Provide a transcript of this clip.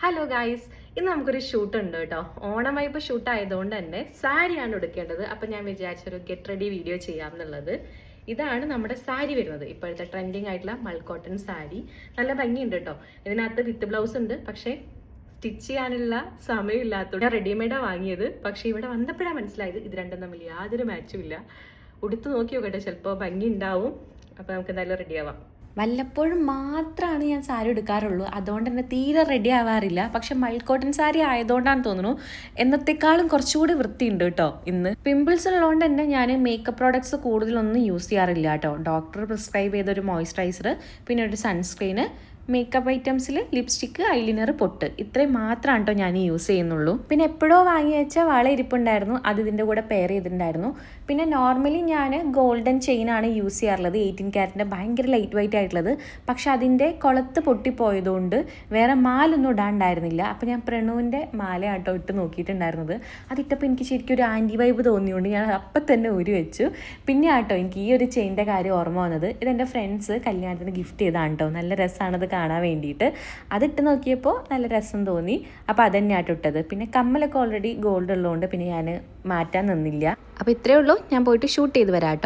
Hello guys, ഇന്ന് നമുക്കൊരു shoot ഉണ്ട് കേട്ടോ. ഓണം വൈബ് ഷൂട്ട് ആയതുകൊണ്ട് തന്നെ സാരിയാണ് എടുക്കേണ്ടത്. അപ്പൊ ഞാൻ വിചാരിച്ചൊരു ഗെറ്റ് റെഡി വീഡിയോ ചെയ്യാം എന്നുള്ളത്. ഇതാണ് നമ്മുടെ സാരി വരുന്നത്, ഇപ്പോഴത്തെ ട്രെൻഡിങ് ആയിട്ടുള്ള മൾക്കോട്ടൺ സാരി. നല്ല ഭംഗിയുണ്ട് കേട്ടോ. ഇതിനകത്ത് വിത്ത് ബ്ലൗസ് ഉണ്ട്, പക്ഷേ സ്റ്റിച്ച് ചെയ്യാനുള്ള സമയമില്ലാത്തതുകൊണ്ട് ഞാൻ റെഡിമെയ്ഡാണ് വാങ്ങിയത്. പക്ഷെ ഇവിടെ വന്നപ്പോഴാണ് മനസ്സിലായത് ഇത് രണ്ടും തമ്മിൽ യാതൊരു മാച്ചും ഇല്ല. ഉടുത്ത് നോക്കി നോക്കട്ടെ, ചിലപ്പോൾ ഭംഗി ഉണ്ടാവും. അപ്പൊ നമുക്ക് എന്തായാലും റെഡി ആവാം. വല്ലപ്പോഴും മാത്രമാണ് ഞാൻ സാരി എടുക്കാറുള്ളൂ, അതുകൊണ്ട് തന്നെ തീരെ റെഡി ആവാറില്ല. പക്ഷെ മൾക്കോട്ടൺ സാരി ആയതുകൊണ്ടാണ് തോന്നുന്നു എന്നത്തെക്കാളും കുറച്ചുകൂടി വൃത്തിയുണ്ട് കേട്ടോ. ഇന്ന് പിമ്പിൾസ് ഉള്ളതുകൊണ്ട് തന്നെ ഞാൻ മേക്കപ്പ് പ്രോഡക്ട്സ് കൂടുതലൊന്നും യൂസ് ചെയ്യാറില്ല കേട്ടോ. ഡോക്ടർ പ്രിസ്ക്രൈബ് ചെയ്തൊരു മോയ്സ്ചറൈസർ, പിന്നെ ഒരു സൺസ്ക്രീന്, മേക്കപ്പ് ഐറ്റംസിൽ ലിപ്സ്റ്റിക്ക്, ഐലൈനർ, പൊട്ട്, ഇത്രയും മാത്രമാണ് കേട്ടോ ഞാൻ യൂസ് ചെയ്യുന്നുള്ളൂ. പിന്നെ എപ്പോഴോ വാങ്ങി വെച്ച വള ഇരിപ്പുണ്ടായിരുന്നു, അത് ഇതിൻ്റെ കൂടെ പെയർ ചെയ്തിട്ടുണ്ടായിരുന്നു. പിന്നെ നോർമലി ഞാൻ ഗോൾഡൻ ചെയിനാണ് യൂസ് ചെയ്യാറുള്ളത്, 18 ക്യാരറ്റിൻ്റെ, ഭയങ്കര ലൈറ്റ് വെയിറ്റ് ആയിട്ടുള്ളത്. പക്ഷെ അതിൻ്റെ കുളത്ത് പൊട്ടിപ്പോയതുകൊണ്ട് വേറെ മാലൊന്നും ഇടാണ്ടായിരുന്നില്ല. അപ്പോൾ ഞാൻ പ്രണുവിൻ്റെ മാല ആട്ടോ ഇട്ട് നോക്കിയിട്ടുണ്ടായിരുന്നത്. അതിട്ടപ്പോൾ എനിക്ക് ശരിക്കും ഒരു ആൻറ്റി വൈബ് തോന്നിയുകൊണ്ട് ഞാൻ അപ്പം തന്നെ ഊരി വെച്ചു. പിന്നെ ആട്ടോ എനിക്ക് ഈ ഒരു ചെയിൻ്റെ കാര്യം ഓർമ്മ വന്നത്. ഇതെൻ്റെ ഫ്രണ്ട്സ് കല്യാണത്തിന് ഗിഫ്റ്റ് ചെയ്താണ് കേട്ടോ. നല്ല രസമാണത് കാണാൻ വേണ്ടിയിട്ട്. അതിട്ട് നോക്കിയപ്പോൾ നല്ല രസം തോന്നി. അപ്പോൾ അതന്നെയാട്ടോ ഇട്ടത്. പിന്നെ കമ്മലൊക്കെ ഓൾറെഡി ഗോൾഡ് ഉള്ളതുകൊണ്ട് പിന്നെ ഞാൻ മാറ്റാൻ നിന്നില്ല. അപ്പോൾ ഇത്രയേ ഉള്ളൂ, ഞാൻ പോയിട്ട് ഷൂട്ട് ചെയ്ത് വരാം കേട്ടോ.